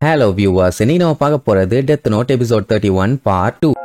Hello viewers, இன்னைக்கு நம்ம பார்க்க போறது Death Note episode 31 part 2.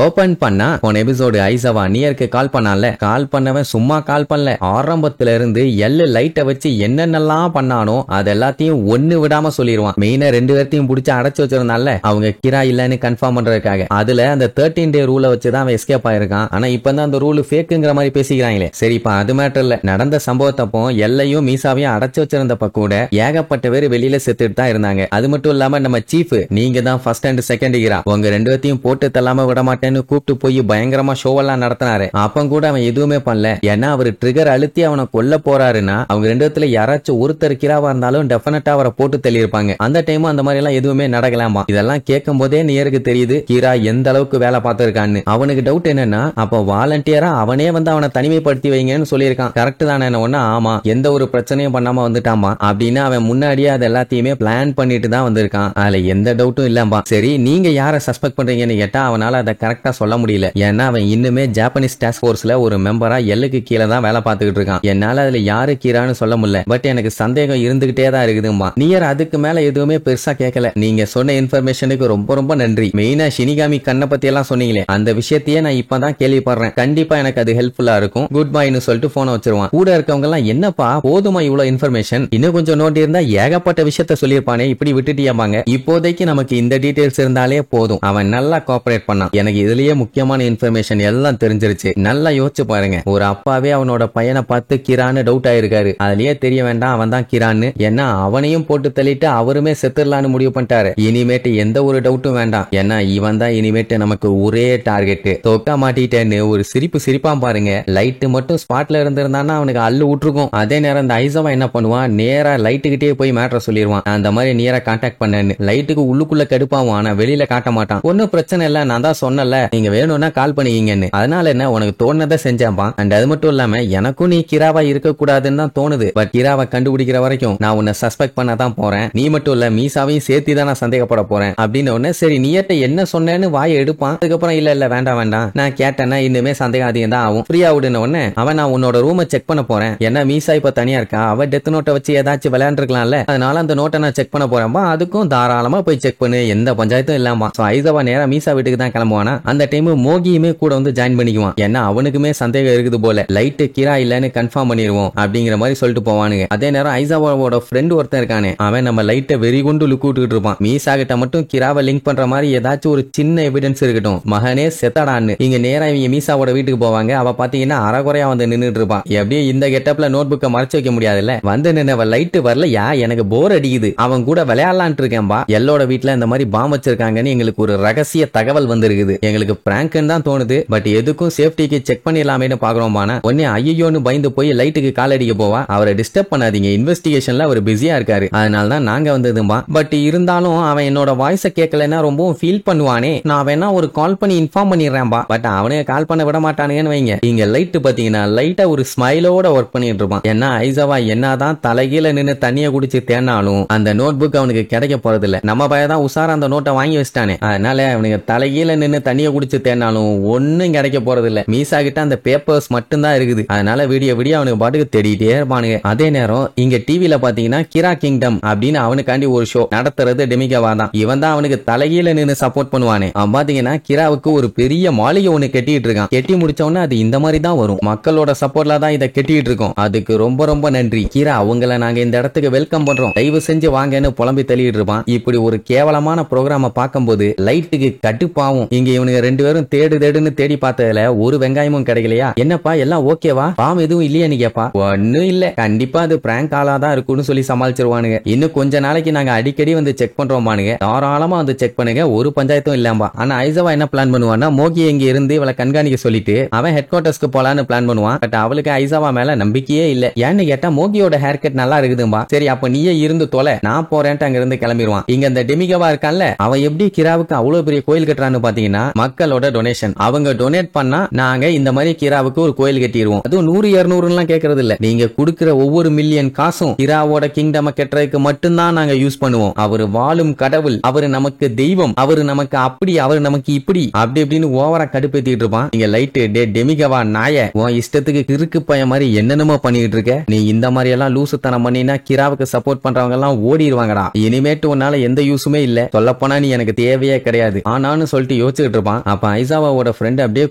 Open பண்ணா போன எபிசோடு ஐசவா நியருக்கு கால் பண்ணால, கால் பண்ணவன் சும்மா கால் பண்ணல, ஆரம்பத்துல இருந்து எல்லு லைட்டை வச்சு என்னென்னலாம் பண்ணானோ அது எல்லாத்தையும் ஒண்ணு விடாம சொல்லிடுவான். மெயினா ரெண்டு பேர்த்தையும் பிடிச்சி அடைச்சு வச்சிருந்தால அவங்க கிரா இல்லன்னு கன்ஃபார்ம் பண்றதுக்காக. அதுல அந்த 13 day ரூலை வச்சுதான் அவன் எஸ்கேப் ஆயிருக்கான். ஆனா இப்பதான் அந்த ரூல் ஃபேக்குங்கிற மாதிரி பேசிக்கிறாங்களே. சரிப்பா, அது மேட்டர் இல்ல. நடந்த சம்பவத்தப்போ எல்லையும் மீசாவையும் அடைச்சு வச்சிருந்தப்ப கூட ஏகப்பட்ட பேர் வெளியில செத்துட்டு தான் இருந்தாங்க. அது மட்டும் இல்லாம நம்ம சீஃப், நீங்க தான் ஃபர்ஸ்ட் அண்ட் செகண்ட் ஹீரா, உங்க ரெண்டு பேர்த்தையும் போட்டு தள்ளாம விட மாட்டேன்னு கூப்பிட்டு போய் பயங்கரமா ஷோவெல்லாம் நடத்தினாரு. அப்ப கூட அவன் எதுவுமே பண்ணல. ஏன்னா அவர் ட்ரிகர் அழுத்தி அவனை கொல்ல போறாருன்னா அவங்க ரெண்டு இடத்துல யாராச்சும் ஒருத்தர் கிராவா இருந்தாலும் டெஃபினட்டா அவரை போட்டு தள்ளியிருப்பாங்க. அந்த டைம் அந்த மாதிரி எல்லாம் எதுவுமே நடக்கலாமா. இதெல்லாம் கேட்கும் போதே நியருக்கு தெரியுது கிரா எந்த அளவுக்கு வேலை பார்த்திருக்கான்னு. அவனுக்கு டவுட் என்னன்னா, அப்ப வாலண்டியரா அவனே வந்து அவனை தனிமைப்படுத்தி வைங்கன்னு சொல்லியிருக்கான். கரெக்ட் தானே? ஒண்ணு ஆமா, எந்த ஒரு பிரச்சனையும் பண்ணாம வந்துட்டாமா அப்படின்னு அவன் முன்னாடியே அது எல்லாத்தையுமே பிளான் பண்ணிட்டு தான் வந்திருக்கான். அதுல எந்த டவுட்டும் இல்லம்பா. சரி, நீங்க யாரை சஸ்பெக்ட் பண்றீங்கன்னு கேட்டா அவனால அதை கரெக்டா சொல்ல முடியல. ஏன்னா அவன் இன்னுமே ஜாப்பனீஸ் டாஸ்க் போர்ஸ்ல ஒரு மெம்பரா எல்லுக்கு கீழே தான் வேலை பார்த்துக்கிட்டு இருக்கான். என்னால அதுல யாரு கீரான்னு சொல்ல முடியல. பட் எனக்கு சந்தேகம் இருந்துகிட்டே தான் இருக்குதுமா. நியர் அதுக்கு மேல எதுவுமே பெருசா கேட்கல. நீங்க சொன்ன இன்ஃபர்மேஷனுக்கு ரொம்ப ரொம்ப நன்றி. மெயினா ஷினிகாமி கண்ணை பத்தி எல்லாம் சொன்னீங்களே, அந்த விஷயத்தையே நான் இப்பதான் கேள்விப்படுறேன். கண்டிப்பா எனக்கு அது ஹெல்ப்ஃபுல்லா இருக்கும். குட் பைன்னு சொல்லிட்டு போன வச்சிருவான். கூட இருக்கவங்க எல்லாம் என்னப்பா போதுமா இவ்வளவு இன்ஃபர்மேஷன், இன்னும் கொஞ்சம் நோட்டி இருந்தா ஏகப்பட்ட விஷயத்த சொல்லியிருப்பானே, இப்படி விட்டுட்டியாமாங்க. இப்போதைக்கு நமக்கு இந்த டீடைல்ஸ் இருந்தாலே போதும். அவன் நல்லா கோஆபரேட் பண்ணான். எனக்கு இதுலயே முக்கியமான இன்ஃபர்மேஷன் எல்லாம் தெரிஞ்சிருச்சு. நல்லா யோசிச்சு பாருங்க, ஒரு அப்பாவே அவனோட பையனை பார்த்து கிரான்னு டவுட் ஆயிருக்காரு. அதுலயே தெரிய வேண்டாம் அவன் தான் கிரான்னு. ஏன்னா அவனையும் போட்டு தள்ளிட்டு அவருமே செத்துடலான்னு முடிவு பண்ணிட்டாரு. இனிமேட்டு எந்த ஒரு டவுட்டும் வேண்டாம். ஏன்னா இவன் தான் இனிமேட்டு நமக்கு ஒரே டார்கெட். தொக்கா மாட்டிட்டேன்னு ஒரு சிரிப்பு சிரிப்பான் பாருங்க. லைட்டு மட்டும் ஸ்பாட்ல இருந்திருந்தான்னா அவனுக்கு அள்ளு விட்டுருக்கும். அதே நேரம் இந்த ஐசவா என்ன பண்ணுவான், நேரா லைட்டுக்கிட்டே போய் மேட்ரை சொல்லிடுவான். அந்த மாதிரி நேரா கான்டாக்ட் பண்ணு. லைட்டுக்கு உள்ளுக்குள்ள கடுப்பாவும், ஆனா வெளியில காட்ட மாட்டான். ஒன்னும் பிரச்சனை இல்ல, நான் தான் சொன்னல நீங்க வேணும்னா கால் பண்ணிக்கீங்கன்னு. அதனால என்ன, உனக்கு தோணுனதை செஞ்சாம்பா. அண்ட் அது மட்டும் இல்லாம எனக்கும் நீ கிராவா இருக்க கூடாதுன்னு தான் தோணுது. பட் கிராவை கண்டுபிடிக்கிற வரைக்கும் நான் உன்னை சஸ்பெக்ட் பண்ண தான் போறேன். நீ மட்டும் இல்ல மீசாவையும் சேர்த்து தான் நான் சந்தேகப்பட போறேன் அப்படின்னு உடனே சரி நீட்ட என்ன சொன்னேன்னு வாயை எடுப்பான். அதுக்கப்புறம் இல்ல இல்ல வேண்டாம் வேண்டாம், நான் கேட்டேன்னா இன்னுமே சந்தேகம் அதிகம் தான் ஆகும். ஃப்ரீயா விடுன உடனே அவன் நான் உன்னோட ரூமை செக் பண்ண போறேன். ஏன்னா மீசா இப்ப தனியா இருக்கா, அவ டெத் நோட்டை வச்சு ஏதாச்சும் விளையாண்டுருக்கலாம்ல, அதனால அந்த நோட்டை நான் செக் பண்ண போறேன்பா. அதுக்கும் தாராளமா போய் செக் பண்ணு, எந்த பஞ்சாயத்தும் இல்லாமா. ஐசவா நேரா மீசா வீட்டுக்கு தான் கிளம்புவானா. அந்த டைம் மோகியுமே கூட வந்து ஜாயின் பண்ணிக்குவான். ஏன்னா அவனுக்குமே சந்தேகம் இருக்குது போல, லைட்டு கிரா இல்லன்னு கன்ஃபார்ம் பண்ணிடுவோம் அப்படிங்கிற மாதிரி சொல்லிட்டு போவானுங்க. அதே நேரம் ஐசாவோட ஃப்ரெண்ட் ஒருத்தன் இருக்கானே, அவன் நம்ம லைட்டை வெறி கொண்டு லுக் விட்டுக்கிட்டு இருப்பான். மீசா கிட்ட மட்டும் கிராவை லிங்க் பண்ற மாதிரி ஏதாச்சும் ஒரு சின்ன எவிடன்ஸ் இருக்கட்டும், மகனே செத்தடான்னு. இங்க நேரா இவங்க மீசாவோட வீட்டுக்கு போவாங்க. அவ பாத்தீங்கன்னா அறகுறையா வந்து நின்னுட்டு இருப்பான். எப்படியும் இந்த கெட்டப்ல நோட் புக்கை மறைச்சு வைக்க முடியாதுல்ல. வந்து நின்னவ லைட்டு வரலையா, எனக்கு போர் அடிக்குது, அவன் கூட விளையாடலான் இருக்கேன்பா. எல்லோட வீட்டுல இந்த மாதிரி பாம் வச்சிருக்காங்கன்னு எங்களுக்கு ஒரு ரகசிய தகவல் வந்திருக்குது. எங்களுக்கு பிராங்க்னு தான் தோணுது. பட் எதுக்கும் சேஃப்டிக்கு செக் பண்ணிடலாமேன்னு பாக்குறோம்பான உடனே ஐயோன்னு பயந்து போய் லைட்டுக்கு கால் அடிக்க போவா. அவரை டிஸ்டர்ப் பண்ணாதீங்க, இன்வெஸ்டிகேஷன்ல அவர் பிஸியா இருக்காரு, அதனால தான் நாங்க வந்ததும்பா. பட் இருந்தாலும் அவன் என்னோட வாய்ஸை கேட்கலன்னா ரொம்பவும் ஃபீல் பண்ணுவானே, நான் வேணா ஒரு கால் பண்ணி இன்ஃபார்ம் பண்ணிடுறேன்பா. பட் அவனே கால் பண்ண விட மாட்டானுங்கன்னு வைங்க. இங்க லைட்டு பாத்தீங்கன்னா லைட்டா ஒரு ஸ்மைலோட ஒர்க் பண்ணிட்டு இருப்பான். ஏன்னா ஐசவா என்னதான் தலைகீழ நின்று தண்ணிய குடிச்சு தேனாலும் அந்த நோட் புக் அவனுக்கு கிடைக்க போறது இல்ல. நம்ம பையன் தான் உசாரா அந்த நோட்டை வாங்கி வச்சிட்டானே, அதனால அவனுக்கு தலைகீழ நின்று தண்ணிய குடிச்சு தேனாலும் ஒன்னும் கிடைக்க போறது இல்ல. மீசா கிட்ட அந்த பேப்பர்ஸ் மட்டும் தான் இருக்குது. அதனால விடிய விடிய அவனுக்கு பாட்டுக்கு தேடிட்டே இருப்பானுங்க. அதே நேரம் இங்க டிவில பாத்தீங்கன்னா கிரா கிங்டம் அப்படின்னு அவனுக்காண்டி ஒரு ஷோ நடத்துறது டெமிகாவா தான். இவன் தான் அவனுக்கு தலைகீழ நின்று சப்போர்ட் பண்ணுவானே. அவன் பாத்தீங்கன்னா கிராவுக்கு ஒரு பெரிய மாளிகை ஒண்ணு கட்டிட்டு இருக்கான். கட்டி முடிச்ச உடனே அது இந்த மாதிரி தான் வரும். மக்களோட சப்போர்ட்ல தான் இதை கட்டிட்டு இருக்கோம். அதுக்கு ரொம்ப ரொம்ப நன்றி கிரா, அவங்கள நாங்க இந்த இடத்துக்கு வெல்கம் பண்றோம், தயவு செஞ்சு வாங்கன்னு புலம்பி தள்ளிட்டு இருப்பான். இப்படி ஒரு கேவலமான ப்ரோக்ராம பார்க்கும்போது லைட்டுக்கு கட்டுப்பாவும். இங்க இவனுக்கு ரெண்டு பேரும் தேடுன்னு தேடி பார்த்ததுல ஒரு வெங்காயமும் கிடைக்கலையா. என்னப்பா எல்லாம் ஓகேவா, பாம் எதுவும் இல்லையான்னு கேப்பா. ஒன்னும் இல்ல, கண்டிப்பா அது பிராங்க் ஆளா தான் இருக்குன்னு சொல்லி சமாளிச்சிருவானுங்க. இன்னும் கொஞ்ச நாளைக்கு நாங்க அடிக்கடி வந்து செக் பண்றோமானுங்க, தாராளமா வந்து செக் பண்ணுங்க, ஒரு பஞ்சாயத்தும் இல்லாம்பா. ஆனா ஐசவா என்ன பிளான் பண்ணுவான்னா, மோகி இங்க இருந்து இவளை கண்காணிக்க சொல்லிட்டு அவன் ஹெட் குவார்டர்ஸ்க்கு போலான்னு பிளான் பண்ணுவான். பட் அவளுக்கு ஐசவா மேல நம்பிக்கையே இல்ல. ஏன்னு கேட்டா மோகியோட ஹேர் கட் நல்லா இருக்குதும்பா. சரி அப்ப நீயே இருந்து தொலை, நான் போறேன்ட்டு அங்க இருந்து கிளம்பிடுவான். இங்க இந்த டெமிகாவா இருக்கான்ல, அவன் எப்படி கிராவுக்கு அவ்வளவு பெரிய கோயில் கட்டுறான்னு பாத்தீங்கன்னா மக்களோட டொனேஷன். அவங்க டொனேட் பண்ணா நாங்க இந்த மாதிரி கிராவுக்கு ஒரு கோயில் கட்டிடுவோம். அதுவும் 100 200 கேட்கறது இல்ல. நீங்க கொடுக்கிற ஒவ்வொரு மில்லியன் காசும் கிராவோட கிங்டம் கட்டுறதுக்கு மட்டும்தான் நாங்க யூஸ் பண்ணுவோம். அவரு வாழும் கடவுள், அவரு நமக்கு தெய்வம், அவரு நமக்கு அப்படி, அவரு நமக்கு இப்படி அப்படி இப்படின்னு ஓவரா கடுப்பேத்திட்டு இருப்பான். நீங்க லைட் டெமிகவா நாய உன் இஷ்டத்துக்கு கிறுக்கு பையன் மாதிரி என்னென்னமோ பண்ணிட்டு இருக்க. நீ இந்த மாதிரி எல்லாம் லூசுத்தனம் பண்ணினா கிராவுக்கு சப்போர்ட் பண்றவங்க எல்லாம் ஓடிடுவாங்கடா. இனிமேட்டு உன்னால எந்த யூஸுமே இல்ல. சொல்ல போனா நீ எனக்கு தேவையே கிடையாது ஆனான்னு சொல்லிட்டு யோசிச்சுட்டு இருப்பான். அப்ப ஐசாவாவோட ஃப்ரெண்ட் அப்படியே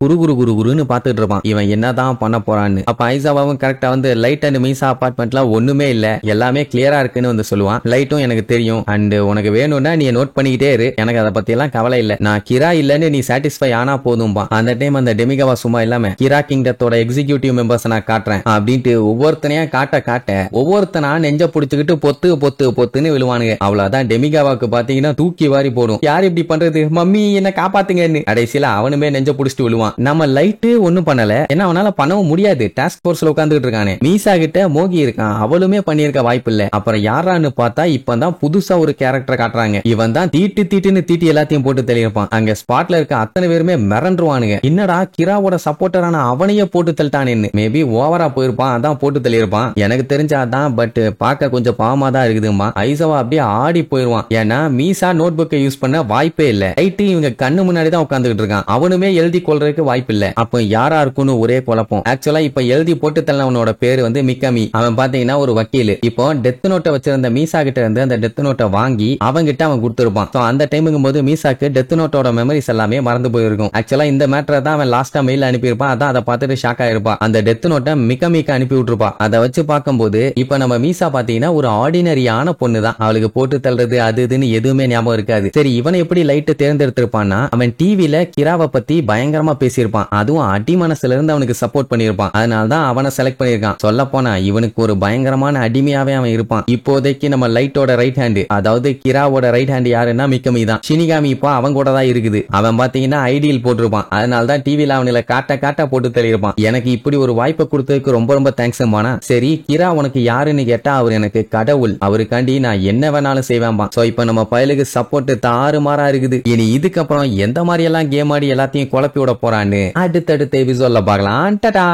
குருன்னு பாத்துட்டு இருப்பான். இவன் என்னதான் பண்ண போறான்னு. அப்ப ஐசாவாவும் கரெக்டா வந்து லைட் அண்ட் மீசா அபார்ட்மெண்ட்ல ஒண்ணுமே இல்ல, எல்லாமே கிளியரா இருக்குன்னு வந்து சொல்லுவான். லைட்டும் எனக்கு தெரியும் அண்ட் உனக்கு வேணும்னா நீ நோட் பண்ணிக்கிட்டே இரு, எனக்கு அதை பத்தி எல்லாம் கவலை இல்ல, நான் கிரா இல்லன்னு நீ சாட்டிஸ்ஃபை ஆனா போதும்பா. அந்த டைம் அந்த டெமிகவா சும்மா இல்லாம கிரா கிங்டத்தோட எக்ஸிகியூட்டிவ் மெம்பர்ஸ் நான் காட்டுறேன் அப்படின்ட்டு ஒவ்வொருத்தனையா காட்ட ஒவ்வொருத்தனா நெஞ்ச புடிச்சுக்கிட்டு பொத்துன்னு விழுவானுங்க. அவ்வளவுதான். டெமிகவாக்கு பாத்தீங்கன்னா தூக்கி வாரி போடும். யார் இப்படி பண்றது, மம்மி என்ன காப்பாத்துங்கன்னு. கடைசியில அவனுமே நெஞ்ச புடிச்சிட்டு விழுவான். நம்ம லைட்டு ஒண்ணும் பண்ணல, என்ன அவனால பண்ணவும் முடியாது. டாஸ்க் போர்ஸ்ல உட்கார்ந்துட்டு இருக்கானே. மீசா கிட்ட மோகி இருக்கான், அவளுமே பண்ணிருக்க வாய்ப்பு இல்ல. அப்புறம் யாரான்னு பார்த்தா இப்பதான் புதுசா ஒரு கேரக்டர் காட்டுறாங்க. இவன் தான் தீட்டுன்னு தீட்டி எல்லாத்தையும் போட்டு தெளிப்பான். அங்க ஸ்பாட்ல இருக்க அத்தனை பேருமே மிரண்டுருவானுங்க. என்னடா கிராவோட சப்போர்ட்டரான அவனையே போட்டு தள்ளிட்டானேன்னு. மேபி ஓவரா போயிருப்பான், அதான் போட்டு தள்ளியிருப்பான். எனக்கு தெரிஞ்சாதான், பட் பார்க்க கொஞ்சம் பாவமா தான் இருக்குதுமா. ஐசவா அப்படியே ஆடி போயிருவான். ஏன்னா மீசா நோட் புக்கை யூஸ் பண்ண வாய்ப்பே இல்ல. ரைட்டு இவங்க கண்ணு முன்னாடி தான் உட்கார்ந்துட்டு இருக்கான். அவனுமே எழுதி கொள்றதுக்கு வாய்ப்பு இல்ல. அப்ப யாரா இருக்குன்னு ஒரே குழப்பம். ஆக்சுவலா இப்ப எழுதி போட்டு தள்ளவனோட பேரு வந்து மிக்கமி. அவன் பாத்தீங்கன்னா ஒரு வக்கீல். இப்போ டெத் நோட்டை வச்சிருந்த மீசா கிட்ட இருந்து அந்த டெத் நோட்டை வாங்கி அவங்கிட்ட அவன் கொடுத்திருப்பான். அந்த டைமுங்கும் போது மீசாக்கு டெத் நோட்டோட மெமரிஸ் எல்லாமே மறந்து போயிருக்கும். ஆக்சுவலா இந்த மேட்டரை தான் அவன் லாஸ்டா மெயில் அனுப்பியிருப்பான். அதான் அதை பார்த்துட்டு ஷாக் ஆயிருப்பான். அந்த டெத் நோட்டை மிக்கமிக்கு அனுப்பி விட்டுருப்பான். அதை வச்சு பார்க்கும்போது இப்ப நம்ம மீசா பாத்தீங்கன்னா ஒரு ஆர்டினரியான பொண்ணு தான். அவளுக்கு போட்டு தள்ளுறது அது இதுன்னு எதுவுமே ஞாபகம் இருக்காது. சரி, இவனை எப்படி லைட் தேர்ந்தெடுத்திருப்பான்னா, அவன் டிவில கிராவை பத்தி பயங்கரமா பேசியிருப்பான். அதுவும் அடி மனசுல இருந்து அவனுக்கு சப்போர்ட் பண்ணிருப்பான். அதனாலதான் அவனை செலக்ட் பண்ணிருக்கான். சொல்ல போனா இவனுக்கு ஒரு பயங்கரமான அடிமையாவே அவன் இருப்பான். இப்போதைக்கு நம்ம லைட்டோட ரைட் ஹேண்ட், அதாவது கிராவோட ரைட் ஹேண்ட் யாருன்னா மிக்கமி தான். ஷினிகாமி இப்போ அவன் கூட தான் இருக்குது. அவன் பாத்தீங்கன்னா ஐடியில் போட்டிருப்பான். அதனாலதான் டிவில அவனில காட்ட போட்டு தள்ளியிருப்பான். எனக்கு இப்படி ஒரு வாய்ப்பை கொடுத்ததுக்கு ரொம்ப தேங்க்ஸ் மானா. சரி, கிரா உனக்கு யாருன்னு கேட்டா அவர் எனக்கு கடவுள், அவருக்காண்டி நான் என்ன வேணாலும் செய்வேன்பா. சோ இப்ப நம்ம பயலுக்கு சப்போர்ட் தாறுமாறா இருக்குது. இனி இதுக்கப்புறம் எந்த மாதிரி எல்லாம் கேம் ஆடி எல்லாத்தையும் குழப்பி விட போறான்னு அடுத்தடுத்த எபிசோட்ல பார்க்கலாம். டடா.